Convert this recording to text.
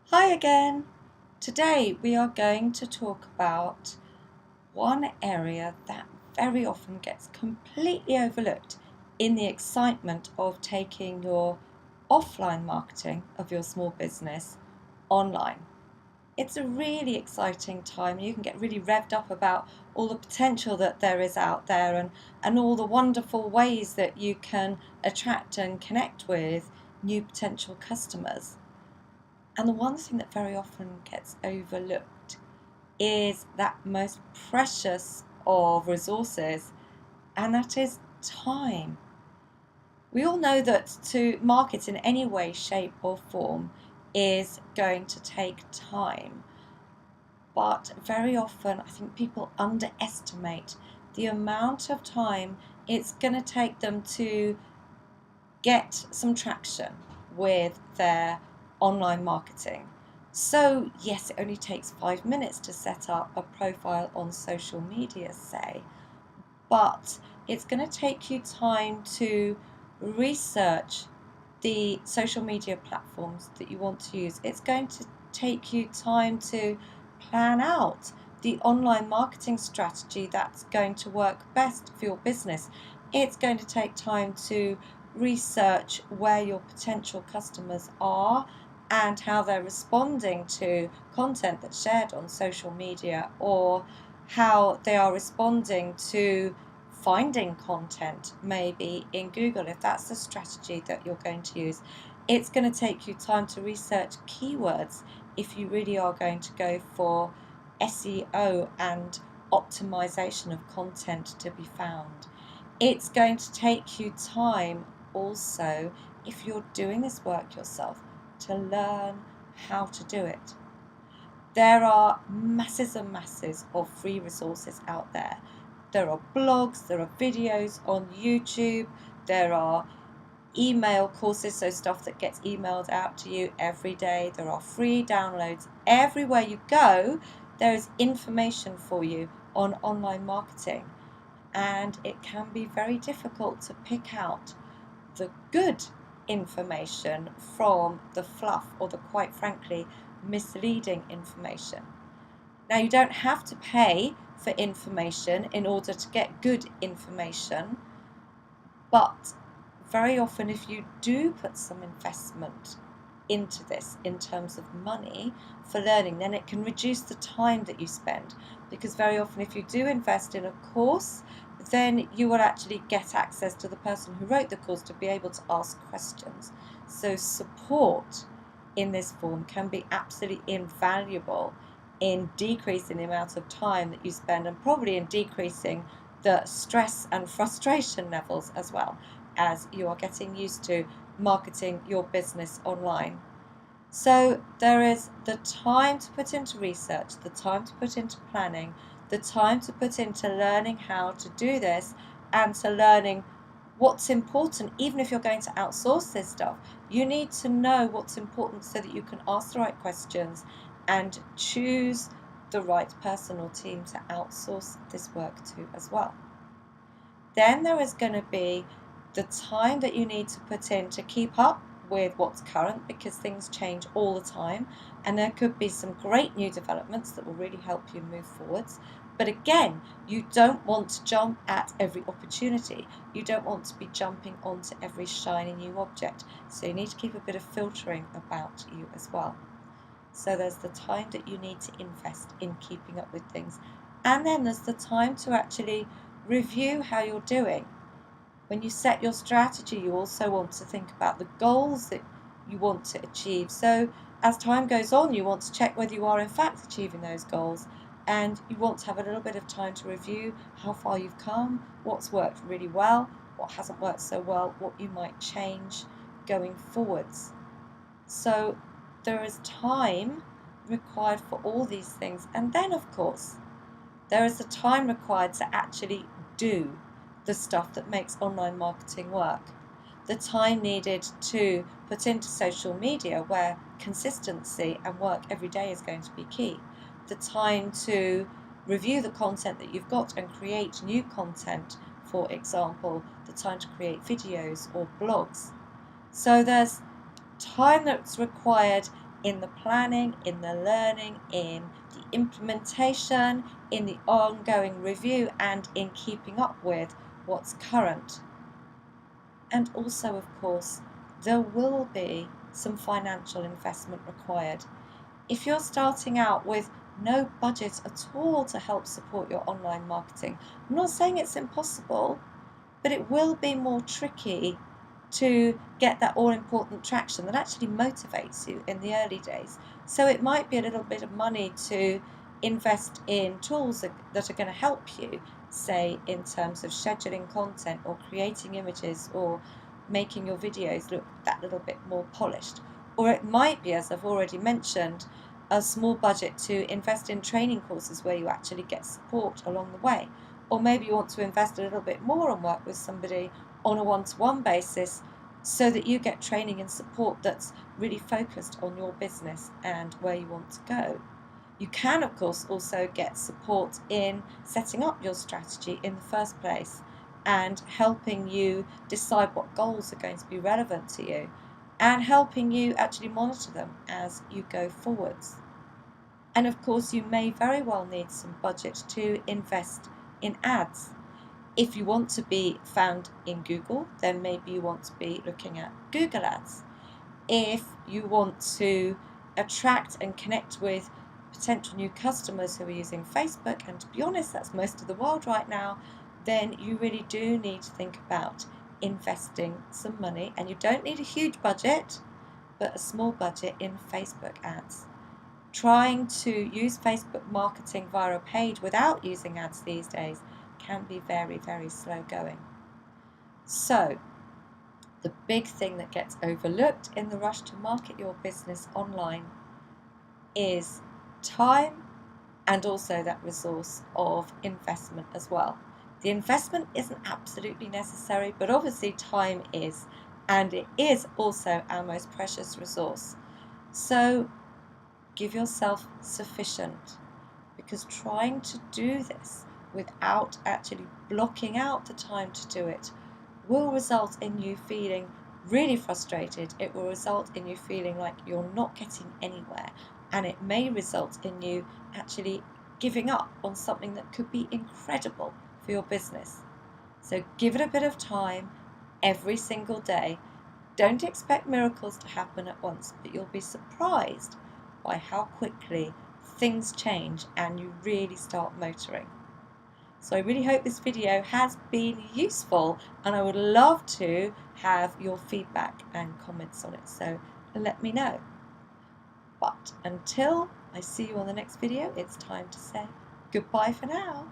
Hi again! Today we are going to talk about one area that very often gets completely overlooked in the excitement of taking your offline marketing of your small business online. It's a really exciting time. You can get really revved up about all the potential that there is out there and all the wonderful ways that you can attract and connect with new potential customers. And the one thing that very often gets overlooked is that most precious of resources, and that is time. We all know that to market in any way, shape, or form is going to take time, but very often I think people underestimate the amount of time it's going to take them to get some traction with their online marketing. So, yes, it only takes 5 minutes to set up a profile on social media, say, but it's going to take you time to research the social media platforms that you want to use. It's going to take you time to plan out the online marketing strategy that's going to work best for your business. It's going to take time to research where your potential customers are and how they're responding to content that's shared on social media, or how they are responding to finding content maybe in Google, if that's the strategy that you're going to use. It's going to take you time to research keywords if you really are going to go for SEO and optimization of content to be found. It's going to take you time also, if you're doing this work yourself, to learn how to do it. There are masses and masses of free resources out there. There are blogs, there are videos on YouTube, there are email courses, so stuff that gets emailed out to you every day. There are free downloads. Everywhere you go, there is information for you on online marketing, and it can be very difficult to pick out the good information from the fluff or the, quite frankly, misleading information. Now, you don't have to pay for information in order to get good information, but very often if you do put some investment into this in terms of money for learning, then it can reduce the time that you spend, because very often if you do invest in a course, then you will actually get access to the person who wrote the course to be able to ask questions. So support in this form can be absolutely invaluable in decreasing the amount of time that you spend, and probably in decreasing the stress and frustration levels as well, as you are getting used to marketing your business online. So there is the time to put into research, the time to put into planning, the time to put into learning how to do this, and to learning what's important. Even if you're going to outsource this stuff, you need to know what's important so that you can ask the right questions and choose the right person or team to outsource this work to as well. Then there is going to be the time that you need to put in to keep up with what's current, because things change all the time, and there could be some great new developments that will really help you move forwards. But again, you don't want to jump at every opportunity. You don't want to be jumping onto every shiny new object. So you need to keep a bit of filtering about you as well. So there's the time that you need to invest in keeping up with things. And then there's the time to actually review how you're doing. When you set your strategy, you also want to think about the goals that you want to achieve. So as time goes on, you want to check whether you are in fact achieving those goals, and you want to have a little bit of time to review how far you've come, what's worked really well, what hasn't worked so well, what you might change going forwards. So there is time required for all these things. And then, of course, there is the time required to actually do the stuff that makes online marketing work. The time needed to put into social media, where consistency and work every day is going to be key. The time to review the content that you've got and create new content, for example, the time to create videos or blogs. So there's time that's required in the planning, in the learning, in the implementation, in the ongoing review, and in keeping up with what's current. And also, of course, there will be some financial investment required. If you're starting out with no budget at all to help support your online marketing, I'm not saying it's impossible, but it will be more tricky to get that all-important traction that actually motivates you in the early days. So it might be a little bit of money to invest in tools that are going to help you, say in terms of scheduling content or creating images or making your videos look that little bit more polished. Or it might be, as I've already mentioned, a small budget to invest in training courses where you actually get support along the way. Or maybe you want to invest a little bit more and work with somebody on a one-to-one basis so that you get training and support that's really focused on your business and where you want to go. You can, of course, also get support in setting up your strategy in the first place and helping you decide what goals are going to be relevant to you and helping you actually monitor them as you go forwards. And of course, you may very well need some budget to invest in ads. If you want to be found in Google, then maybe you want to be looking at Google Ads. If you want to attract and connect with potential new customers who are using Facebook, and to be honest, that's most of the world right now, then you really do need to think about investing some money. And you don't need a huge budget, but a small budget in Facebook ads. Trying to use Facebook marketing via a page without using ads these days can be very, very slow going. So, the big thing that gets overlooked in the rush to market your business online is time and also that resource of investment as well. The investment isn't absolutely necessary, but obviously time is, and it is also our most precious resource. So give yourself sufficient, because trying to do this without actually blocking out the time to do it will result in you feeling really frustrated. It will result in you feeling like you're not getting anywhere, and it may result in you actually giving up on something that could be incredible for your business. So give it a bit of time every single day. Don't expect miracles to happen at once, but you'll be surprised by how quickly things change and you really start motoring. So I really hope this video has been useful, and I would love to have your feedback and comments on it, so let me know. But until I see you on the next video, it's time to say goodbye for now.